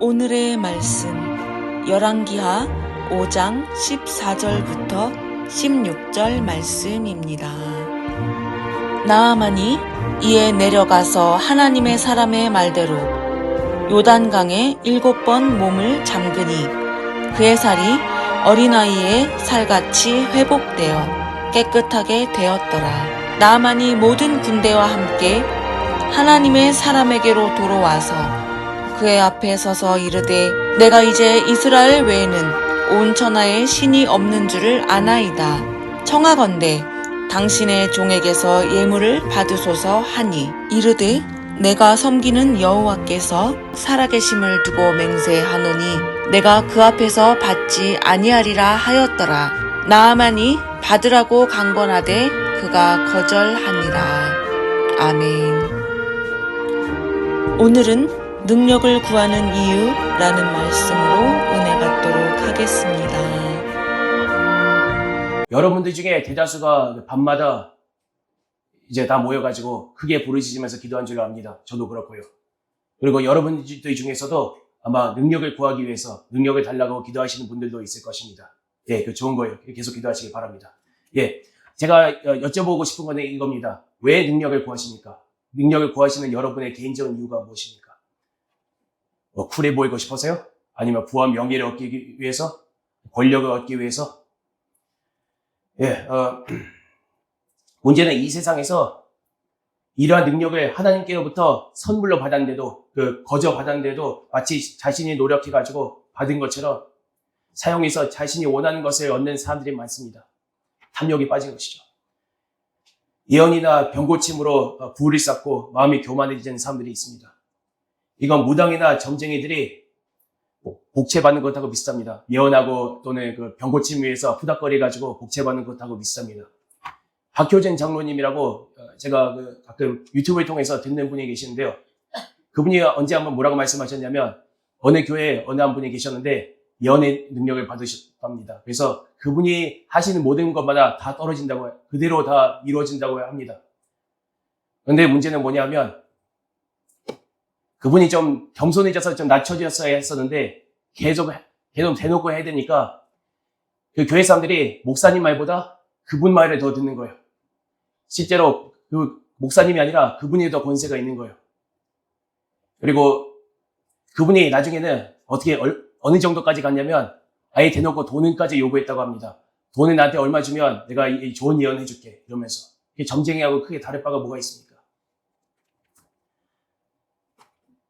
오늘의 말씀 열왕기하 5장 14절부터 16절 말씀입니다. 나아만이 이에 내려가서 하나님의 사람의 말대로 요단강에 7번 몸을 잠그니 그의 살이 어린아이의 살같이 회복되어 깨끗하게 되었더라. 나아만이 모든 군대와 함께 하나님의 사람에게로 돌아와서 그의 앞에 서서 이르되 내가 이제 이스라엘 외에는 온 천하에 신이 없는 줄을 아나이다. 청하건대 당신의 종에게서 예물을 받으소서 하니 이르되 내가 섬기는 여호와께서 살아계심을 두고 맹세하노니 내가 그 앞에서 받지 아니하리라 하였더라. 나아만이 받으라고 강권하되 그가 거절하니라. 아멘. 오늘은 능력을 구하는 이유라는 말씀으로 은혜 받도록 하겠습니다. 여러분들 중에 대다수가 밤마다 이제 다 모여가지고 크게 부르짖으면서 기도한 줄로 압니다. 저도 그렇고요. 그리고 여러분들 중에서도 아마 능력을 구하기 위해서 능력을 달라고 기도하시는 분들도 있을 것입니다. 예, 그 좋은 거예요. 계속 기도하시기 바랍니다. 예, 제가 여쭤보고 싶은 건 이겁니다. 왜 능력을 구하십니까? 능력을 구하시는 여러분의 개인적인 이유가 무엇입니까? 쿨해 보이고 싶어서요? 아니면 부와 명예를 얻기 위해서? 권력을 얻기 위해서? 예, 문제는 이 세상에서 이러한 능력을 하나님께로부터 선물로 받았는데도, 거저 받았는데도 마치 자신이 노력해가지고 받은 것처럼 사용해서 자신이 원하는 것을 얻는 사람들이 많습니다. 탐욕이 빠진 것이죠. 예언이나 병고침으로 부를 쌓고 마음이 교만해지는 사람들이 있습니다. 이건 무당이나 점쟁이들이 복채받는 것하고 비슷합니다. 예언하고 또는 병고침 위에서 푸닥거려가지고 복채받는 것하고 비슷합니다. 박효진 장로님이라고 제가 가끔 유튜브를 통해서 듣는 분이 계시는데요. 그분이 언제 한번 뭐라고 말씀하셨냐면 어느 교회에 어느 한 분이 계셨는데 예언의 능력을 받으셨답니다. 그래서 그분이 하시는 모든 것마다 다 떨어진다고, 그대로 다 이루어진다고 합니다. 그런데 문제는 뭐냐면 그분이 좀 겸손해져서 좀 낮춰졌어야 했었는데 계속 대놓고 해야 되니까 그 교회 사람들이 목사님 말보다 그분 말을 더 듣는 거예요. 실제로 그 목사님이 아니라 그분이 더 권세가 있는 거예요. 그리고 그분이 나중에는 어느 정도까지 갔냐면 아예 대놓고 돈까지 요구했다고 합니다. 돈을 나한테 얼마 주면 내가 이 좋은 예언 해줄게 이러면서. 점쟁이하고 크게 다를 바가 뭐가 있습니까?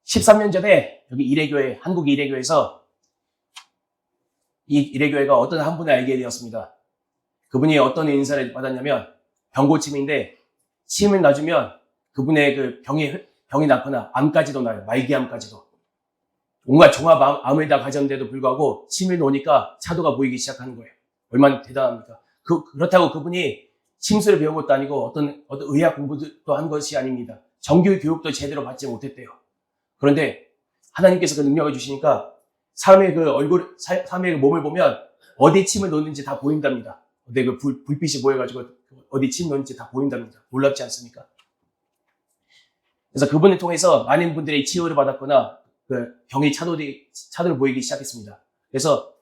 13년 전에 여기 이래교회, 한국 이래교회에서 이 이래교회가 어떤 한 분을 알게 되었습니다. 그분이 어떤 인사를 받았냐면 병고침인데 침을 놔주면 그분의 병이 낫거나 암까지도 나요. 말기암까지도. 온갖 종합암을 다 가졌는데도 불구하고 침을 놓으니까 차도가 보이기 시작하는 거예요. 얼마나 대단합니까? 그렇다고 그분이 침수를 배운 것도 아니고 어떤 의학 공부도 한 것이 아닙니다. 정규 교육도 제대로 받지 못했대요. 그런데 하나님께서 그 능력을 주시니까 사람의 사람의 몸을 보면 어디 침을 놓는지 다 보인답니다. 어디 불빛이 보여가지고 어디 침 놓는지 다 보인답니다. 놀랍지 않습니까? 그래서 그분을 통해서 많은 분들이 치유를 받았거나 병이 차도를 보이기 시작했습니다. 그래서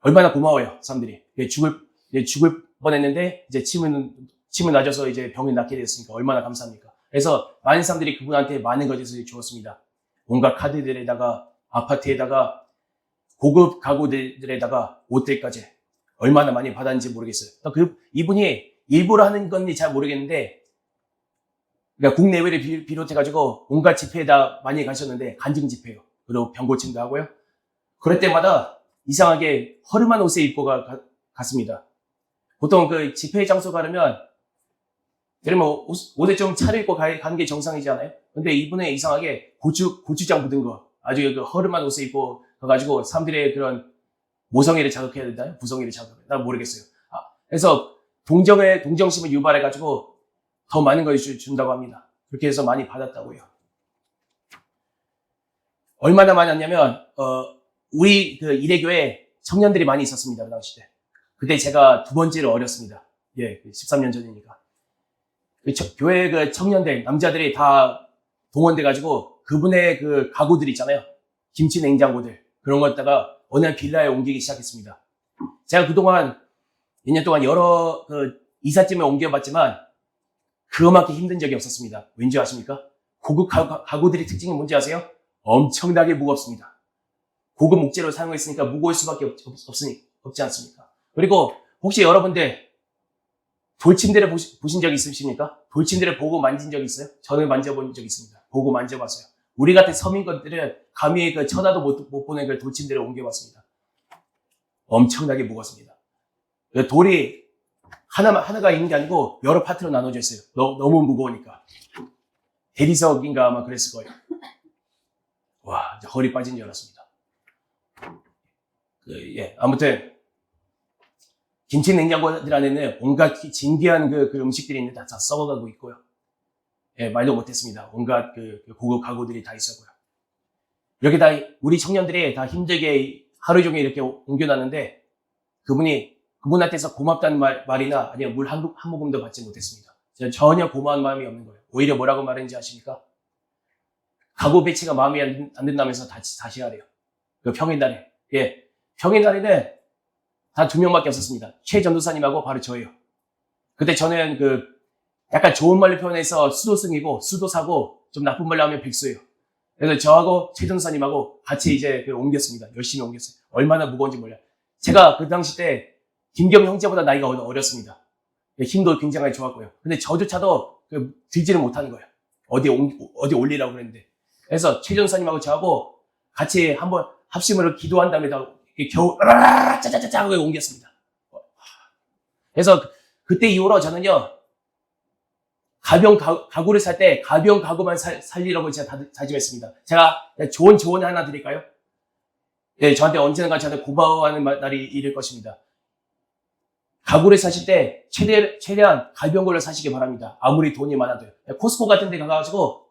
얼마나 고마워요, 사람들이. 죽을 뻔했는데 이제 침을 놔줘서 이제 병이 낫게 됐으니까 얼마나 감사합니까? 그래서 많은 사람들이 그분한테 많은 것을 주었습니다. 온갖 카드들에다가 아파트에다가 고급 가구들에다가 옷들까지 얼마나 많이 받았는지 모르겠어요. 이분이 일부러 하는 건지 잘 모르겠는데, 그러니까 국내외를 비롯해가지고 온갖 집회에다 많이 가셨는데 간증 집회요. 그리고 병고침도 하고요. 그럴 때마다 이상하게 허름한 옷을 입고 갔습니다. 보통 집회 장소 가려면 그러면 옷에 좀 차려입고 가는 게 정상이지 않아요? 근데 이분은 이상하게 고추장 묻은 거, 아주 허름한 옷을 입고 가가지고 사람들의 그런 모성애를 자극해야 된다요? 부성애를 자극해야 된다? 난 모르겠어요. 그래서 동정심을 유발해가지고 더 많은 걸 준다고 합니다. 그렇게 해서 많이 받았다고요. 얼마나 많았냐면, 우리 이래교회 청년들이 많이 있었습니다. 그 당시 때. 그때 제가 두 번째로 어렸습니다. 예, 13년 전이니까. 교회 청년들, 남자들이 다 동원돼가지고 그분의 가구들 있잖아요. 김치 냉장고들 그런 것다가 어느 날 빌라에 옮기기 시작했습니다. 제가 그동안 2년 동안 여러 이삿짐을 옮겨봤지만 그거만큼 힘든 적이 없었습니다. 왠지 아십니까? 고급 가구들의 특징이 뭔지 아세요? 엄청나게 무겁습니다. 고급 목재로 사용했으니까 무거울 수밖에 없지 않습니까? 그리고 혹시 여러분들 돌침대를 보신 적 있으십니까? 돌침대를 보고 만진 적 있어요? 저는 만져본 적 있습니다. 보고 만져봤어요. 우리 같은 서민권들은 감히 쳐다도 못 보는 그 돌침대를 옮겨봤습니다. 엄청나게 무겁습니다. 돌이 하나가 있는 게 아니고 여러 파트로 나눠져 있어요. 너무 무거우니까. 대리석인가 아마 그랬을 거예요. 와, 이제 허리 빠진 줄 알았습니다. 아무튼 김치 냉장고들 안에는 온갖 진귀한 그 음식들이 있는데 다 썩어가고 있고요. 말도 못했습니다. 온갖 고급 가구들이 다 있었고요. 이렇게 다 우리 청년들이 다 힘들게 하루 종일 이렇게 옮겨놨는데 그분한테서 고맙다는 말이나 아니면 물 한 모금도 받지 못했습니다. 저는 전혀 고마운 마음이 없는 거예요. 오히려 뭐라고 말했는지 아십니까? 가구 배치가 마음에 안 든다면서 다시 하래요. 평일날에. 평일날에는 다 2명밖에 없었습니다. 최 전도사님하고 바로 저예요. 그때 저는 약간 좋은 말로 표현해서 수도승이고 수도사고 좀 나쁜 말로 하면 백수예요. 그래서 저하고 최 전도사님하고 같이 이제 옮겼습니다. 열심히 옮겼어요. 얼마나 무거운지 몰라요. 제가 그 당시 때 김경 형제보다 나이가 어렸습니다. 힘도 굉장히 좋았고요. 근데 저조차도 들지를 못하는 거예요. 어디 올리라고 그랬는데. 그래서 최 전도사님하고 저하고 같이 한번 합심으로 기도한 다음에 겨우 짜자자자 하고 옮겼습니다. 그래서 그때 이후로 저는요 가벼운 가구를 살 때 가벼운 가구만 살리라고 제가 다짐했습니다. 제가 좋은 조언 하나 드릴까요? 저한테 언젠가 저한테 고마워하는 날이 이를 것입니다. 가구를 사실 때 최대한 가벼운 걸로 사시기 바랍니다. 아무리 돈이 많아도요. 코스코 같은 데 가가지고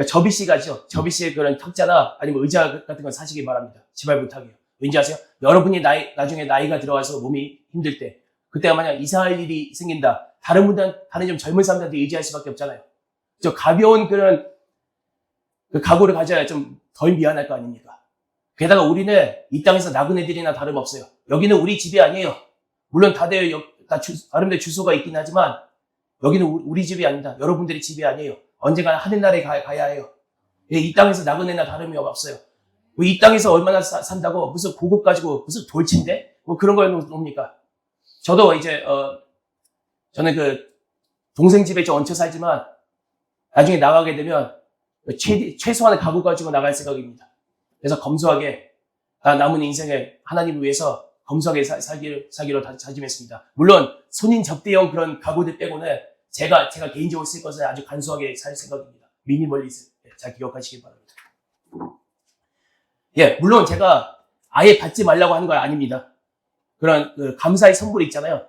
접이식 그런 탁자나 아니면 의자 같은 거 사시기 바랍니다. 제발 부탁이에요. 왠지 아세요? 여러분이 나중에 나이가 들어와서 몸이 힘들 때, 그때가 만약 이사할 일이 생긴다. 다른 좀 젊은 사람들한테 의지할 수밖에 없잖아요. 저 가벼운 그런 가구를 가져야 좀 덜 미안할 거 아닙니까? 게다가 우리는 이 땅에서 나그네들이나 다름없어요. 여기는 우리 집이 아니에요. 물론 다들 다른 데 주소가 있긴 하지만 여기는 우리 집이 아닙니다. 여러분들의 집이 아니에요. 언젠가 하늘나라에 가야 해요. 이 땅에서 나그네나 다름이 없어요. 이 땅에서 얼마나 산다고 무슨 고급 가지고 무슨 돌침대? 그런 거에 놉니까? 저도 이제 저는 동생 집에 좀 얹혀 살지만 나중에 나가게 되면 최소한의 가구 가지고 나갈 생각입니다. 그래서 검소하게 남은 인생을 하나님을 위해서 검소하게 살기로 다짐했습니다. 물론 손인 접대용 그런 가구들 빼고는 제가 개인적으로 쓸 것은 아주 간소하게 살 생각입니다. 미니멀리즘. 잘 기억하시기 바랍니다. 물론 제가 아예 받지 말라고 하는 건 아닙니다. 그런 감사의 선물이 있잖아요.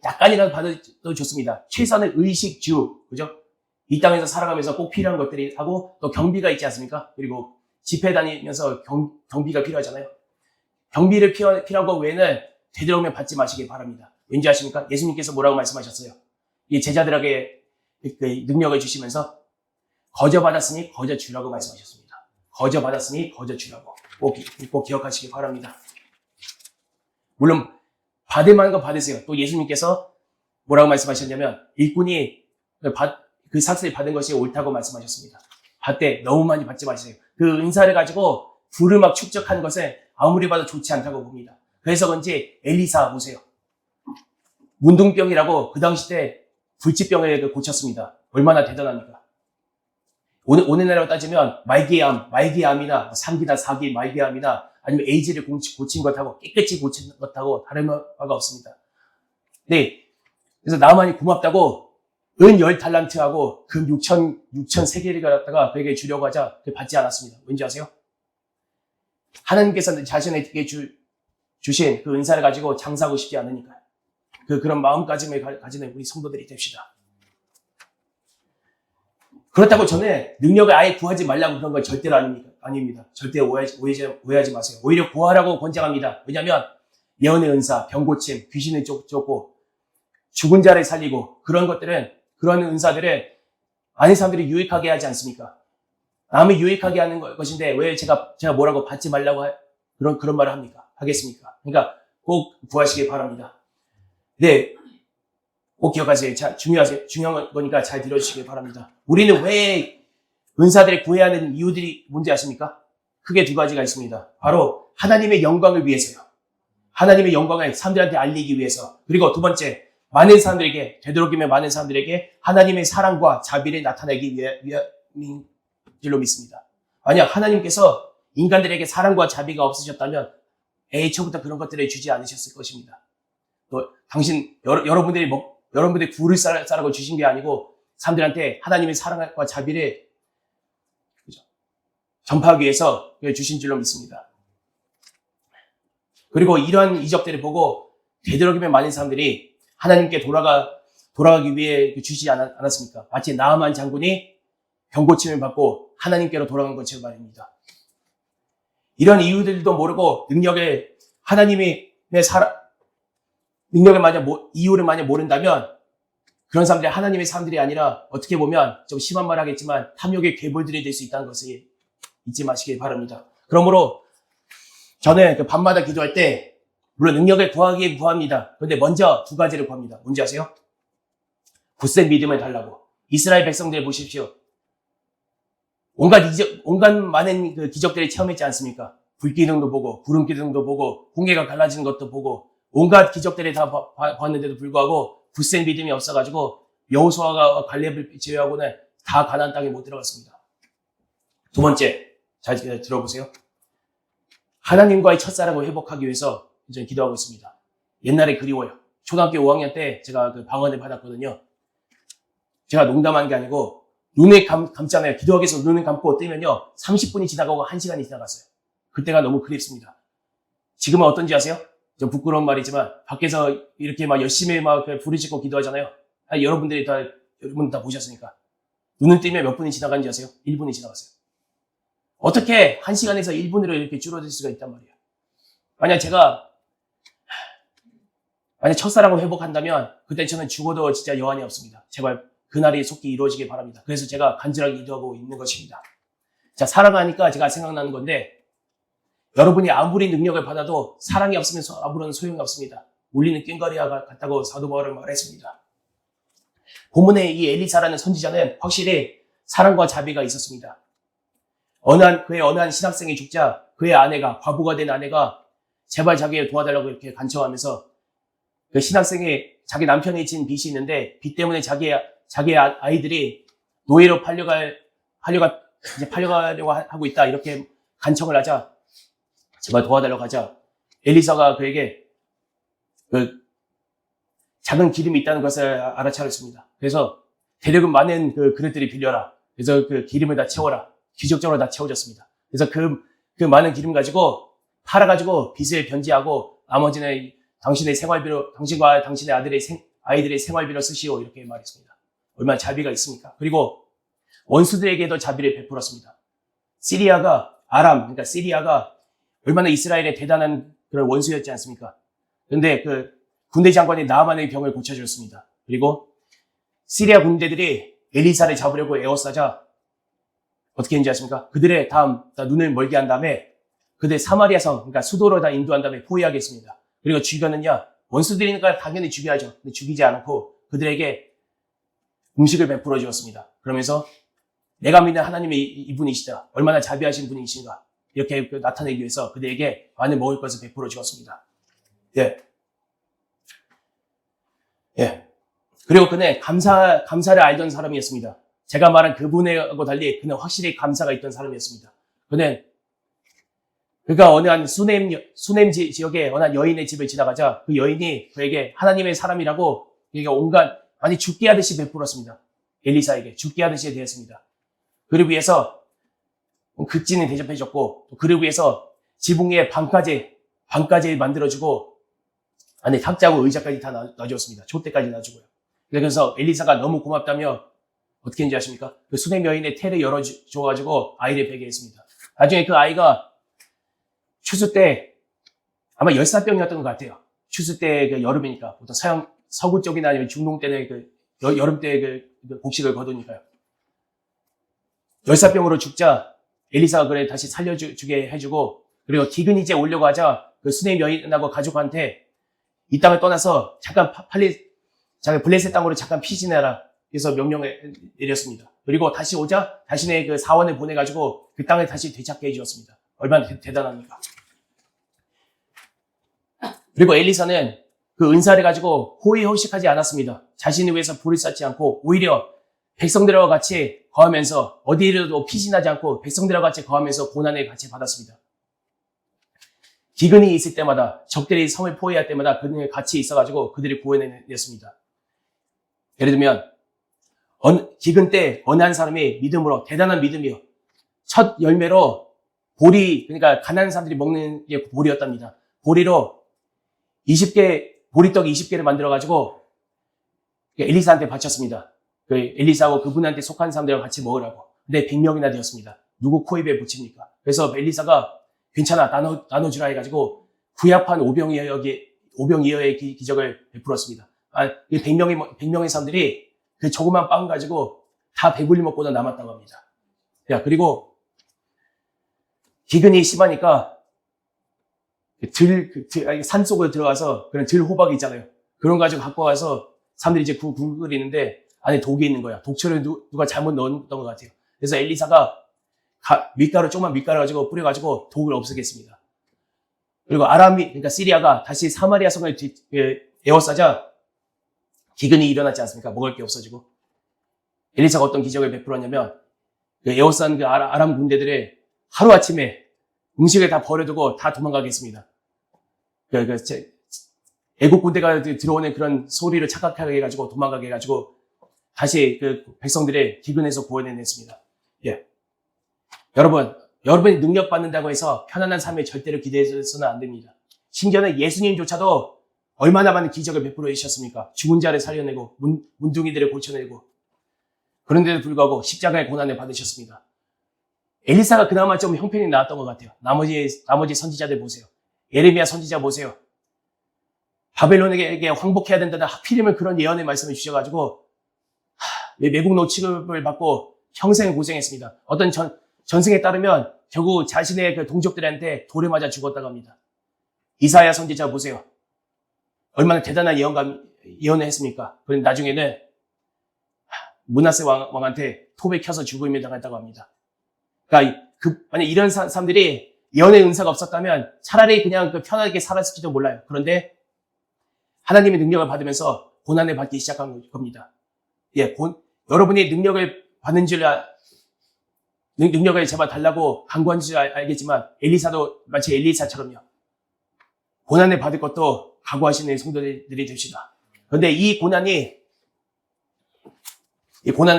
약간이라도 받아도 좋습니다. 최소한의 의식주, 그죠? 이 땅에서 살아가면서 꼭 필요한 것들이 하고 또 경비가 있지 않습니까? 그리고 집회 다니면서 경비가 필요하잖아요. 경비를 필요한 것 외에는 되도록이면 받지 마시기 바랍니다. 왠지 아십니까? 예수님께서 뭐라고 말씀하셨어요? 이 제자들에게 능력을 주시면서 거저 받았으니 거저 주라고 말씀하셨습니다. 거저 받았으니 거저 주라고 꼭 기억하시기 바랍니다. 물론 받을 만한 거 받으세요. 또 예수님께서 뭐라고 말씀하셨냐면 일꾼이 그 삭슬 받은 것이 옳다고 말씀하셨습니다. 받되 너무 많이 받지 마세요. 그 은사를 가지고 부르막 축적하는 것은 아무리 봐도 좋지 않다고 봅니다. 그래서 그런지 엘리사 보세요. 문둥병이라고 그 당시 때 불치병을 고쳤습니다. 얼마나 대단합니까? 오늘날로 따지면 말기암이나 3기나 4기 말기암이나 아니면 에이즈를 고친 것하고 깨끗이 고친 것하고 다른 바가 없습니다. 네. 그래서 나만이 고맙다고 은 10달란트하고 금 6천 세계를 갖다가 그에게 주려고 하자 받지 않았습니다. 왠지 아세요? 하나님께서 자신에게 주신 그 은사를 가지고 장사하고 싶지 않으니까요. 그런 마음가짐을 가지는 우리 성도들이 됩시다. 그렇다고 저는 능력을 아예 구하지 말라고 그런 건 절대로 아닙니다. 절대 오해하지 마세요. 오히려 구하라고 권장합니다. 왜냐하면 예언의 은사, 병고침, 귀신을 쫓고 죽은 자를 살리고 그런 은사들은 아는 사람들이 유익하게 하지 않습니까? 남을 유익하게 하는 것인데 왜 제가 뭐라고 받지 말라고 그런 말을 하겠습니까? 그러니까 꼭 구하시길 바랍니다. 네, 꼭 기억하세요. 중요한 거니까 잘 들어주시길 바랍니다. 우리는 왜 은사들을 구해야 하는 이유들이 뭔지 아십니까? 크게 두 가지가 있습니다. 바로 하나님의 영광을 위해서요. 하나님의 영광을 사람들한테 알리기 위해서. 그리고 두 번째, 되도록이면 많은 사람들에게 하나님의 사랑과 자비를 나타내기 위함인 줄로 믿습니다. 만약 하나님께서 인간들에게 사랑과 자비가 없으셨다면 애초부터 그런 것들을 주지 않으셨을 것입니다. 또 여러분들이 굴을 싸라고 주신 게 아니고 사람들한테 하나님의 사랑과 자비를 전파하기 위해서 주신 줄로 믿습니다. 그리고 이러한 이적들을 보고 되도록이면 많은 사람들이 하나님께 돌아가기 위해 주시지 않았습니까? 마치 나아만 장군이 병고침을 받고 하나님께로 돌아간 것처럼 말입니다. 이런 이유들도 모르고 이유를 만약 모른다면 그런 사람들이 하나님의 사람들이 아니라 어떻게 보면 좀 심한 말 하겠지만 탐욕의 괴물들이 될 수 있다는 것을 잊지 마시길 바랍니다. 그러므로 저는 밤마다 기도할 때 물론 능력을 구합니다. 그런데 먼저 두 가지를 구합니다. 뭔지 아세요? 굳센 믿음을 달라고. 이스라엘 백성들 보십시오. 온갖 많은 기적들을 체험했지 않습니까? 불기둥도 보고 구름 기둥도 보고 홍해가 갈라지는 것도 보고 온갖 기적들을 다 봤는데도 불구하고 굳센 믿음이 없어가지고 여호수아가 갈렙을 제외하고는 다 가나안 땅에 못 들어갔습니다. 두 번째, 잘 들어보세요. 하나님과의 첫사랑을 회복하기 위해서 저는 기도하고 있습니다. 옛날에 그리워요. 초등학교 5학년 때 제가 방언을 받았거든요. 제가 농담한 게 아니고 눈을 감잖아요. 기도하기 위해서 눈을 감고 뜨면요 30분이 지나가고 1시간이 지나갔어요. 그때가 너무 그립습니다. 지금은 어떤지 아세요? 좀 부끄러운 말이지만 밖에서 이렇게 열심히 부르짖고 기도하잖아요. 여러분 다 보셨으니까. 눈을 뜨면 몇 분이 지나간지 아세요? 1분이 지나갔어요. 어떻게 1시간에서 1분으로 이렇게 줄어들 수가 있단 말이에요. 만약 첫사랑을 회복한다면 그때 저는 죽어도 진짜 여한이 없습니다. 제발 그날이 속히 이루어지길 바랍니다. 그래서 제가 간절하게 기도하고 있는 것입니다. 자, 사랑하니까 제가 생각나는 건데 여러분이 아무리 능력을 받아도 사랑이 없으면 아무런 소용이 없습니다. 울리는 꽹과리와 같다고 사도 바울은 말했습니다. 본문에 이 엘리사라는 선지자는 확실히 사랑과 자비가 있었습니다. 그의 어느 한 신학생이 죽자 그의 과부가 된 아내가 제발 자기를 도와달라고 이렇게 간청하면서 그 신학생이 자기 남편이 진 빚이 있는데 빚 때문에 자기의 아이들이 노예로 팔려가려고 하고 있다 이렇게 간청을 하자 제발 도와달라고 하자 엘리사가 그에게 작은 기름이 있다는 것을 알아차렸습니다. 그래서 대륙은 많은 그릇들이 빌려라. 그래서 그 기름을 다 채워라. 기적적으로 다 채워졌습니다. 그래서 그 많은 기름 가지고 팔아가지고 빚을 변제하고 나머지는 당신과 당신의 아이들의 생활비로 쓰시오 이렇게 말했습니다. 얼마나 자비가 있습니까? 그리고 원수들에게도 자비를 베풀었습니다. 그러니까 시리아가 얼마나 이스라엘의 대단한 그런 원수였지 않습니까? 그런데 군대 장관이 나아만의 병을 고쳐주었습니다. 그리고 시리아 군대들이 엘리사를 잡으려고 에워싸자 어떻게 했는지 아십니까? 그들의 눈을 멀게 한 다음에 그들 사마리아 성, 그러니까 수도로 다 인도한 다음에 포위하게 했습니다. 그리고 죽였느냐? 원수들이니까 당연히 죽여야죠. 근데 죽이지 않고 그들에게 음식을 베풀어 주었습니다. 그러면서 내가 믿는 하나님의 이분이시다. 얼마나 자비하신 분이신가. 이렇게 나타내기 위해서 그들에게 많은 먹을 것을 베풀어 주었습니다. 예. 그리고 그는 감사를 알던 사람이었습니다. 제가 말한 그분하고 달리 그는 확실히 감사가 있던 사람이었습니다. 그가 어느 한 수넴 지역에 어느 한 여인의 집을 지나가자 그 여인이 그에게 하나님의 사람이라고 그에게 많이 죽게 하듯이 베풀었습니다. 엘리사에게 죽게 하듯이 대했습니다. 그를 위해서 극진히 대접해줬고 그를 위해서 지붕 위에 방까지 만들어주고 안에 탁자고 의자까지 다 놔주었습니다. 촛대까지 놔주고요. 그래서 엘리사가 너무 고맙다며 어떻게 했는지 아십니까? 그 수넴 여인의 태를 열어줘가지고 아이를 베게 했습니다. 나중에 그 아이가 추수 때 아마 열사병이었던 것 같아요. 추수 때 여름이니까 보통 서구 쪽이나 아니면 중동 때는 여름 때 복식을 거두니까요. 열사병으로 죽자 엘리사가 그래 다시 살려주게 해주고, 그리고 기근이 이제 오려고 하자 그 수넴 여인하고 가족한테 이 땅을 떠나서 잠깐 블레셋 땅으로 잠깐 피신해라. 그래서 명령을 내렸습니다. 그리고 다시 오자 자신의 그 사원을 보내가지고 그 땅을 다시 되찾게 해주었습니다. 얼마나 대단합니까? 그리고 엘리사는 그 은사를 가지고 호의호식하지 않았습니다. 자신을 위해서 불을 쌓지 않고 오히려 백성들과 같이 거하면서 어디에도 피신하지 않고 백성들과 같이 거하면서 고난을 같이 받았습니다. 기근이 있을 때마다 적들이 성을 포위할 때마다 그들이 같이 있어가지고 그들을 구해냈습니다. 예를 들면 기근 때 어느 한 사람이 믿음으로 대단한 믿음이요. 첫 열매로 그러니까 가난한 사람들이 먹는 게 보리였답니다. 보리로 보리떡 20개를 만들어가지고 엘리사한테 바쳤습니다. 그 엘리사하고 그분한테 속한 사람들과 같이 먹으라고. 근데 100명이나 되었습니다. 누구 코입에 붙입니까? 그래서 엘리사가 괜찮아 나눠주라 해가지고 구약판 오병이어의 기적을 베풀었습니다. 100명의 사람들이 그 조그만 빵 가지고 다 배불리 먹고도 남았다고 합니다. 그리고 기근이 심하니까 산 속으로 들어가서 그런 들 호박 있잖아요. 그런 거 가지고 갖고 와서 사람들이 이제 국 끓이는데 안에 독이 있는 거야. 독초를 누가 잘못 넣었던 것 같아요. 그래서 엘리사가 조그만 밀가루 가지고 뿌려가지고 독을 없애겠습니다. 그리고 그러니까 시리아가 다시 사마리아 성을 에워싸자 기근이 일어났지 않습니까? 먹을 게 없어지고. 엘리사가 어떤 기적을 베풀었냐면 에워싼 그 아람 군대들의 하루아침에 음식을 다 버려두고 다 도망가게 했습니다. 애국 군대가 들어오는 그런 소리를 착각하게 해가지고 도망가게 해가지고 다시 그 백성들의 기근에서 구원해냈습니다. 여러분이 능력 받는다고 해서 편안한 삶에 절대로 기대해서는 안 됩니다. 심지어는 예수님조차도 얼마나 많은 기적을 베풀어 주셨습니까? 죽은 자를 살려내고 문둥이들을 고쳐내고, 그런데도 불구하고 십자가의 고난을 받으셨습니다. 엘리사가 그나마 좀 형편이 나았던 것 같아요. 나머지 선지자들 보세요. 예레미야 선지자 보세요. 바벨론에게 황복해야 된다는 하필이면 그런 예언의 말씀을 주셔가지고 매국노 취급을 받고 평생 고생했습니다. 어떤 전승에 따르면 결국 자신의 그 동족들한테 돌에 맞아 죽었다고 합니다. 이사야 선지자 보세요. 얼마나 대단한 예언을 했습니까? 그런데 나중에는 므낫세 왕한테 톱에 켜서 죽음을 당했다고 합니다. 그러니까 만약 이런 사람들이 예언의 은사가 없었다면 차라리 그냥 편하게 살았을지도 몰라요. 그런데 하나님의 능력을 받으면서 고난을 받기 시작한 겁니다. 여러분이 능력을 받는 능력을 제발 달라고 간구한 줄 알겠지만 엘리사도 마치 엘리사처럼요. 고난을 받을 것도 각오하시는 성도들이 됩시다. 그런데 이 고난을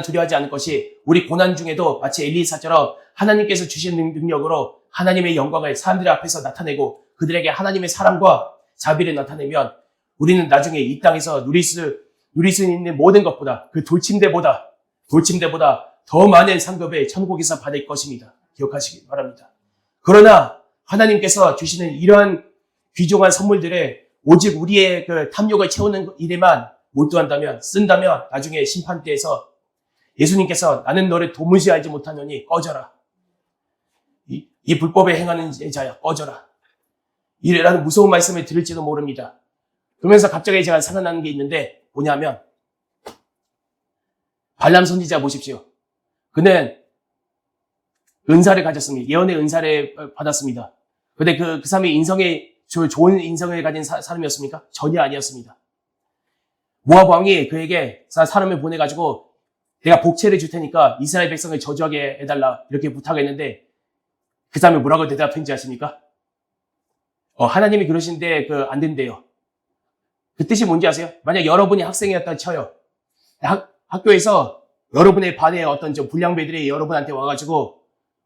두려워하지 않을 것이, 우리 고난 중에도 마치 엘리사처럼 하나님께서 주신 능력으로 하나님의 영광을 사람들 앞에서 나타내고 그들에게 하나님의 사랑과 자비를 나타내면 우리는 나중에 이 땅에서 누릴 수 있는 모든 것보다 그 돌침대보다 더 많은 상급을 천국에서 받을 것입니다. 기억하시기 바랍니다. 그러나 하나님께서 주시는 이러한 귀중한 선물들을 오직 우리의 그 탐욕을 채우는 일에만 몰두한다면, 쓴다면 나중에 심판대에서 예수님께서 나는 너를 도무지 알지 못하노니 꺼져라. 이 불법에 행하는 자야 꺼져라. 이라는 무서운 말씀을 들을지도 모릅니다. 그러면서 갑자기 제가 생각나는 게 있는데 뭐냐면 발람 선지자 보십시오. 그는 은사를 가졌습니다. 예언의 은사를 받았습니다. 근데 그 사람이 좋은 인성을 가진 사람이었습니까? 전혀 아니었습니다. 모압 왕이 그에게 사람을 보내가지고 내가 복채를 줄 테니까 이스라엘 백성을 저주하게 해달라 이렇게 부탁했는데 그 사람이 뭐라고 대답했는지 아십니까? 하나님이 그러신데 안 된대요. 그 뜻이 뭔지 아세요? 만약 여러분이 학생이었다 쳐요. 학교에서 여러분의 반에 어떤 좀 불량배들이 여러분한테 와가지고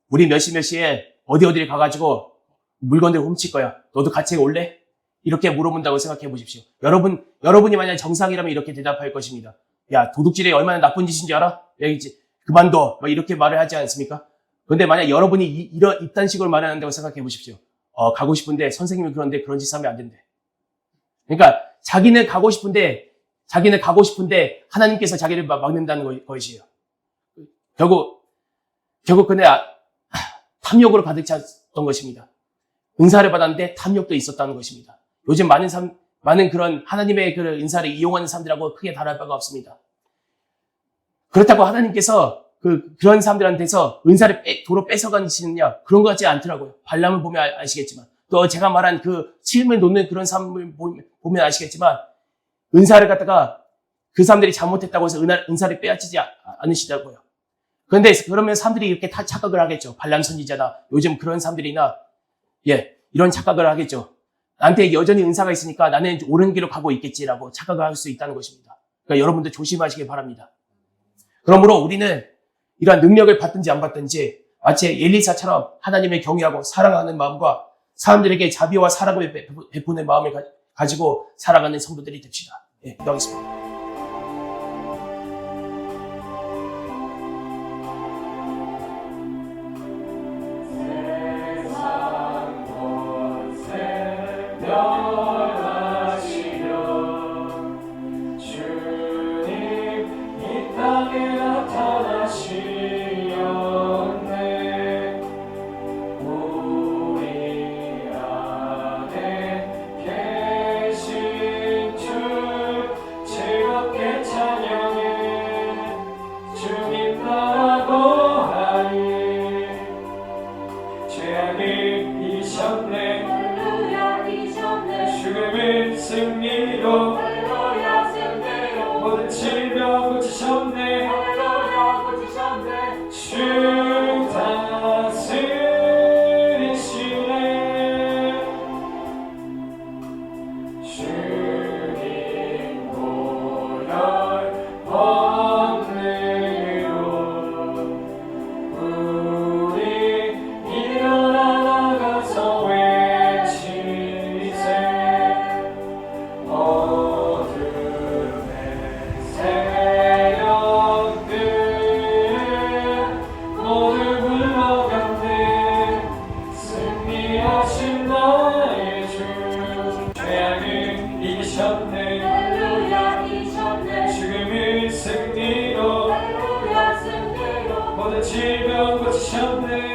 우리 몇 시에 어디를 가가지고 물건들 훔칠 거야. 너도 같이 올래? 이렇게 물어본다고 생각해 보십시오. 여러분이 만약 정상이라면 이렇게 대답할 것입니다. 야, 도둑질이 얼마나 나쁜 짓인지 알아? 야, 이제 그만둬. 이렇게 말을 하지 않습니까? 그런데 만약 여러분이 이딴 식으로 말한다고 생각해 보십시오. 가고 싶은데 선생님이 그런데 그런 짓 하면 안 된대. 그러니까 자기는 가고 싶은데 하나님께서 자기를 막는다는 것이에요. 결국 결국 근데 탐욕으로 가득 찼던 것입니다. 은사를 받았는데 탐욕도 있었다는 것입니다. 요즘 많은 그런 하나님의 그 은사를 이용하는 사람들하고 크게 다를 바가 없습니다. 그렇다고 하나님께서 그런 사람들한테서 은사를 도로 뺏어가시느냐 그런 것 같지 않더라고요. 발람을 보면 아시겠지만 또 제가 말한 그 침을 놓는 그런 사람을 보면 아시겠지만 은사를 갖다가 그 사람들이 잘못했다고 해서 은사를 빼앗지지 않으시더라고요. 그런데 그러면 사람들이 이렇게 다 착각을 하겠죠. 발람 선지자다. 요즘 그런 사람들이나 이런 착각을 하겠죠. 나한테 여전히 은사가 있으니까 나는 옳은 길로 가고 있겠지라고 착각을 할 수 있다는 것입니다. 그러니까 여러분들 조심하시길 바랍니다. 그러므로 우리는 이러한 능력을 받든지 안 받든지 마치 엘리사처럼 하나님을 경외하고 사랑하는 마음과 사람들에게 자비와 사랑을 베푸는 마음을 가지고 살아가는 성도들이 됩시다. 기도하겠습니다. 죽음의 승리로 모든 질병 고치셨네. 주 다스리시네. 주님 보혈 권능으로 우리 일어나 나가서 외치세. 어둠의 세력들 모두 물러갔네. 승리하신 나의 주. 죄악을 이기셨네. 죽음의 승리로 모든 질병 고치셨네.